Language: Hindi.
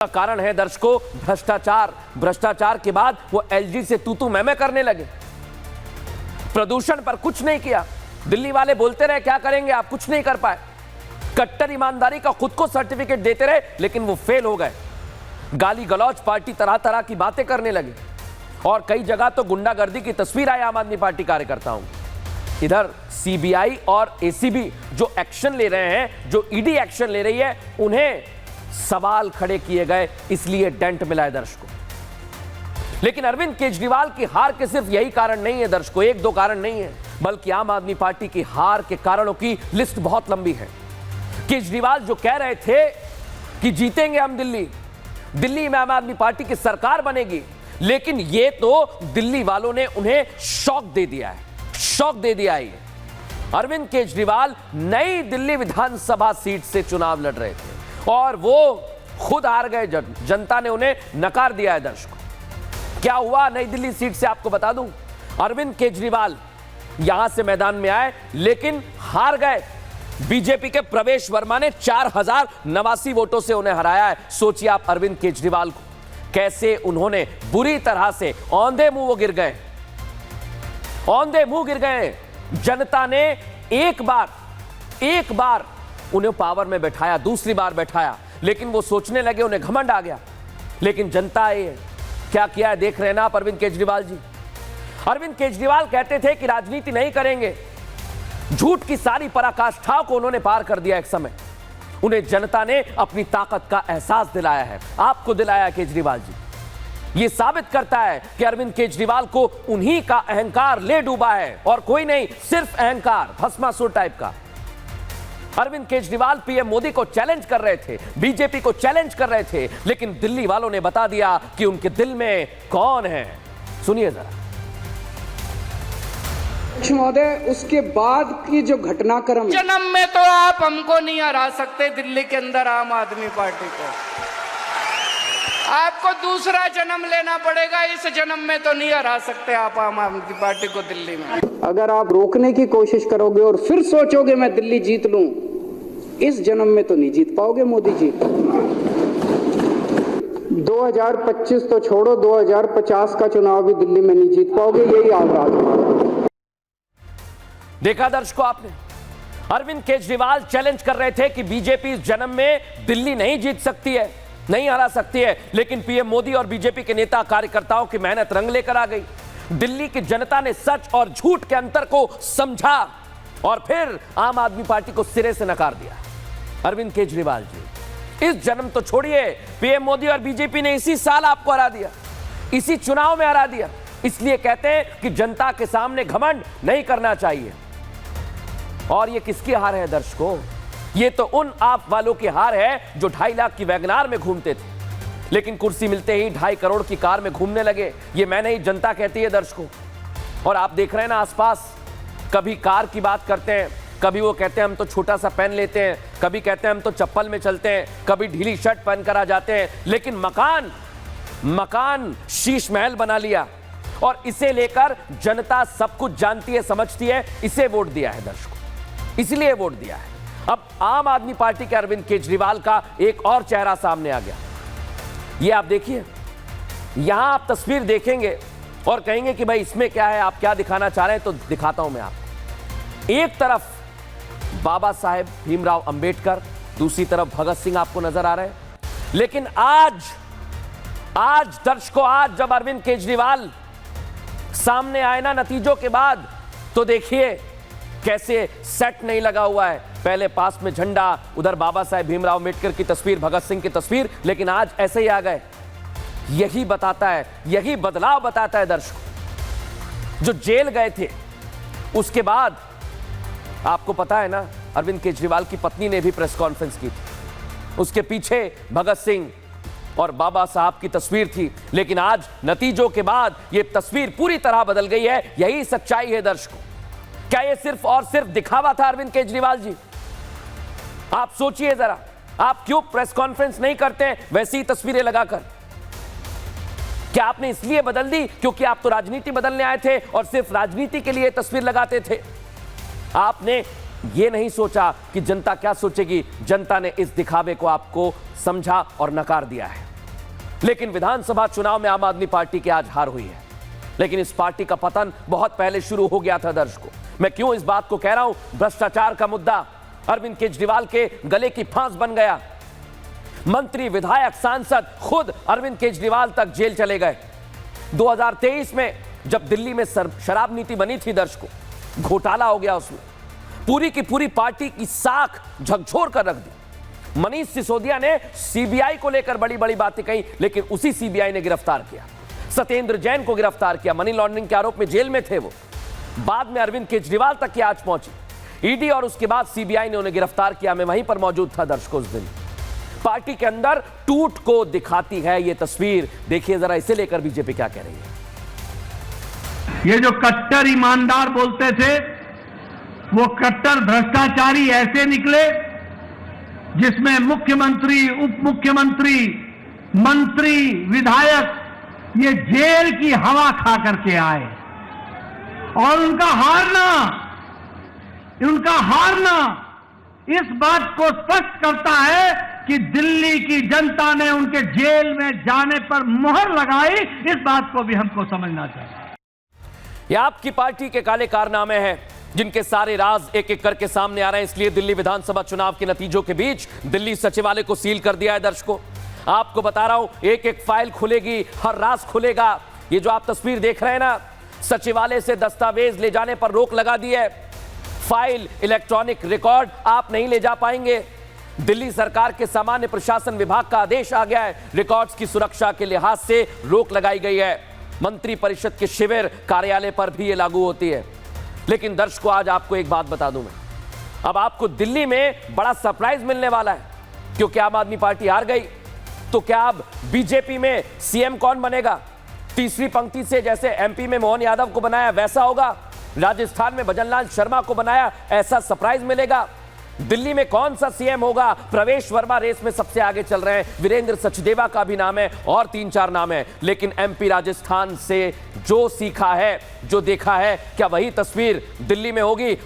का कारण है दर्शकों भ्रष्टाचार। भ्रष्टाचार के बाद वो एलजी से तू मैं करने लगे। प्रदूषण पर कुछ नहीं किया। दिल्ली वाले बोलते रहे क्या करेंगे, आप कुछ नहीं कर पाए। कट्टर ईमानदारी का खुद को सर्टिफिकेट देते रहे लेकिन वो फेल हो गए। गाली गलौज पार्टी तरह तरह की बातें करने लगे और कई जगह तो गुंडागर्दी की तस्वीर आई आम आदमी पार्टी कार्यकर्ताओं। इधर सीबीआई और एसीबी जो एक्शन ले रहे हैं, जो ईडी एक्शन ले रही है, उन्हें सवाल खड़े किए गए, इसलिए डेंट मिला है दर्शकों। लेकिन अरविंद केजरीवाल की हार के सिर्फ यही कारण नहीं है दर्शकों, एक दो कारण नहीं है, बल्कि आम आदमी पार्टी की हार के कारणों की लिस्ट बहुत लंबी है। केजरीवाल जो कह रहे थे कि जीतेंगे हम दिल्ली में आम आदमी पार्टी की सरकार बनेगी, लेकिन ये तो दिल्ली वालों ने उन्हें शॉक दे दिया है, शॉक दे दिया है। अरविंद केजरीवाल नई दिल्ली विधानसभा सीट से चुनाव लड़ रहे थे और वो खुद हार गए। जनता ने उन्हें नकार दिया है दर्शकों। क्या हुआ नई दिल्ली सीट से आपको बता दूं। अरविंद केजरीवाल यहां से मैदान में आए लेकिन हार गए। बीजेपी के प्रवेश वर्मा ने 4089 वोटों से उन्हें हराया है। सोचिए आप अरविंद केजरीवाल को, कैसे उन्होंने बुरी तरह से औंधे मुंह वो गिर गए, औंधे मुंह गिर गए। जनता ने एक बार उन्हें पावर में बैठाया, दूसरी बार बैठाया, लेकिन वो सोचने लगे, उन्हें घमंड आ गया। लेकिन जनता ये क्या किया है देख रहे हैं ना आप अरविंद केजरीवाल जी। अरविंद केजरीवाल कहते थे कि राजनीति नहीं करेंगे। झूठ की सारी पराकाष्ठाओं को उन्होंने पार कर दिया। एक समय उन्हें जनता ने अपनी ताकत का एहसास दिलाया है, आपको दिलाया है केजरीवाल जी। यह साबित करता है कि अरविंद केजरीवाल को उन्हीं का अहंकार ले डूबा है और कोई नहीं, सिर्फ अहंकार, भस्मासुर टाइप का। अरविंद केजरीवाल पीएम मोदी को चैलेंज कर रहे थे, बीजेपी को चैलेंज कर रहे थे, लेकिन दिल्ली वालों ने बता दिया कि उनके दिल में कौन है। सुनिए जरा। महोदय, उसके बाद की जो घटनाक्रम, जन्म में तो आप हमको नहीं हरा सकते दिल्ली के अंदर आम आदमी पार्टी को। आपको दूसरा जन्म लेना पड़ेगा, इस जन्म में तो नहीं हरा सकते आप आम आदमी पार्टी को दिल्ली में। अगर आप रोकने की कोशिश करोगे और फिर सोचोगे मैं दिल्ली जीत लूं, इस जन्म में तो नहीं जीत पाओगे मोदी जी। 2025 तो छोड़ो, 2050 का चुनाव भी दिल्ली में नहीं जीत पाओगे, यही आगाज। देखा दर्शकों आपने, अरविंद केजरीवाल चैलेंज कर रहे थे कि बीजेपी इस जन्म में दिल्ली नहीं जीत सकती है, नहीं हरा सकती है, लेकिन पीएम मोदी और बीजेपी के नेता कार्यकर्ताओं की मेहनत रंग लेकर आ गई। दिल्ली की जनता ने सच और झूठ के अंतर को समझा और फिर आम आदमी पार्टी को सिरे से नकार दिया। अरविंद केजरीवाल जी, इस जन्म तो छोड़िए, पीएम मोदी और बीजेपी ने इसी साल आपको हरा दिया, इसी चुनाव में हरा दिया। इसलिए कहते हैं कि जनता के सामने घमंड नहीं करना चाहिए। और ये किसकी हार है दर्शकों? ये तो उन आप वालों की हार है जो 2.5 लाख की वैगनार में घूमते थे, लेकिन कुर्सी मिलते ही 2.5 करोड़ की कार में घूमने लगे। ये मैं नहीं, जनता कहती है दर्शकों। और आप देख रहे हैं ना आसपास, कभी कार की बात करते हैं, कभी वो कहते हैं हम तो छोटा सा पेन लेते हैं, कभी कहते हैं हम तो चप्पल में चलते हैं, कभी ढीली शर्ट पहनकर आ जाते हैं, लेकिन मकान शीश महल बना लिया और इसे लेकर जनता सब कुछ जानती है, समझती है, इसे वोट दिया है दर्शकों, इसलिए वोट दिया है। अब आम आदमी पार्टी के अरविंद केजरीवाल का एक और चेहरा सामने आ गया। ये आप देखिए, यहां आप तस्वीर देखेंगे और कहेंगे कि भाई इसमें क्या है, आप क्या दिखाना चाह रहे हैं, तो दिखाता हूं मैं आपको। एक तरफ बाबा साहेब भीमराव अंबेडकर, दूसरी तरफ भगत सिंह आपको नजर आ रहे हैं। लेकिन आज दर्शकों, आज जब अरविंद केजरीवाल सामने आए ना नतीजों के बाद, तो देखिए कैसे सेट नहीं लगा हुआ है। पहले पास में झंडा, उधर बाबा साहेब भीमराव अंबेडकर की तस्वीर, भगत सिंह की तस्वीर, लेकिन आज ऐसे ही आ गए। यही बताता है, यही बदलाव बताता है दर्शकों। जो जेल गए थे उसके बाद आपको पता है ना, अरविंद केजरीवाल की पत्नी ने भी प्रेस कॉन्फ्रेंस की थी, उसके पीछे भगत सिंह और बाबा साहब की तस्वीर थी। लेकिन आज नतीजों के बाद यह तस्वीर पूरी तरह बदल गई है। यही सच्चाई है दर्शकों। क्या यह सिर्फ और सिर्फ दिखावा था अरविंद केजरीवाल जी? आप सोचिए जरा, आप क्यों प्रेस कॉन्फ्रेंस नहीं करते हैं वैसी ही तस्वीरें लगाकर? क्या आपने इसलिए बदल दी क्योंकि आप तो राजनीति बदलने आए थे और सिर्फ राजनीति के लिए तस्वीर लगाते थे? आपने ये नहीं सोचा कि जनता क्या सोचेगी। जनता ने इस दिखावे को आपको समझा और नकार दिया है। लेकिन विधानसभा चुनाव में आम आदमी पार्टी की आज हार हुई है। लेकिन इस पार्टी का पतन बहुत पहले शुरू हो गया था दर्शकों। मैं क्यों इस बात को कह रहा हूं? भ्रष्टाचार का मुद्दा अरविंद केजरीवाल के गले की फांस बन गया। मंत्री, विधायक, सांसद, खुद अरविंद केजरीवाल तक जेल चले गए। 2023 में जब दिल्ली में शराब नीति बनी थी दर्शकों, घोटाला हो गया उसमें, पूरी की पूरी पार्टी की साख झकझोर कर रख दी। मनीष सिसोदिया ने सीबीआई को लेकर बड़ी बड़ी बातें कही, लेकिन उसी सीबीआई ने गिरफ्तार किया। सत्येंद्र जैन को गिरफ्तार किया, मनी लॉन्ड्रिंग के आरोप में जेल में थे वो। बाद में अरविंद केजरीवाल तक की आज पहुंची ईडी और उसके बाद सीबीआई ने उन्हें गिरफ्तार किया। मैं वहीं पर मौजूद था दर्शकों उस दिन। पार्टी के अंदर टूट को दिखाती है ये तस्वीर। देखिए जरा इसे लेकर बीजेपी क्या कह रही है। ये जो कट्टर ईमानदार बोलते थे, वो कट्टर भ्रष्टाचारी ऐसे निकले जिसमें मुख्यमंत्री, उप मुख्यमंत्री, मंत्री, विधायक ये जेल की हवा खा करके आए। और उनका हारना इस बात को स्पष्ट करता है कि दिल्ली की जनता ने उनके जेल में जाने पर मोहर लगाई। इस बात को भी हमको समझना चाहिए। ये आपकी पार्टी के काले कारनामे हैं जिनके सारे राज एक एक करके सामने आ रहे हैं। इसलिए दिल्ली विधानसभा चुनाव के नतीजों के बीच दिल्ली सचिवालय को सील कर दिया है दर्शकों। आपको बता रहा हूं, एक एक फाइल खुलेगी, हर राज खुलेगा। ये जो आप तस्वीर देख रहे हैं ना, सचिवालय से दस्तावेज ले जाने पर रोक लगा दी है। फाइल, इलेक्ट्रॉनिक रिकॉर्ड आप नहीं ले जा पाएंगे। दिल्ली सरकार के सामान्य प्रशासन विभाग का आदेश आ गया है। रिकॉर्ड्स की सुरक्षा के लिहाज से रोक लगाई गई है। मंत्री परिषद के शिविर, कार्यालय पर भी ये लागू होती है। लेकिन दर्शकों, आज आपको एक बात बता दूं मैं, अब आपको दिल्ली में बड़ा सरप्राइज मिलने वाला है, क्योंकि आम आदमी पार्टी हार गई। तो क्या अब बीजेपी में सीएम कौन बनेगा? तीसरी पंक्ति से जैसे एमपी में मोहन यादव को बनाया वैसा होगा, राजस्थान में भजनलाल शर्मा को बनाया ऐसा सरप्राइज मिलेगा। दिल्ली में कौन सा सीएम होगा? प्रवेश वर्मा रेस में सबसे आगे चल रहे हैं, वीरेंद्र सचदेवा का भी नाम है और 3-4 नाम है। लेकिन एमपी राजस्थान से जो सीखा है, जो देखा है, क्या वही तस्वीर दिल्ली में होगी?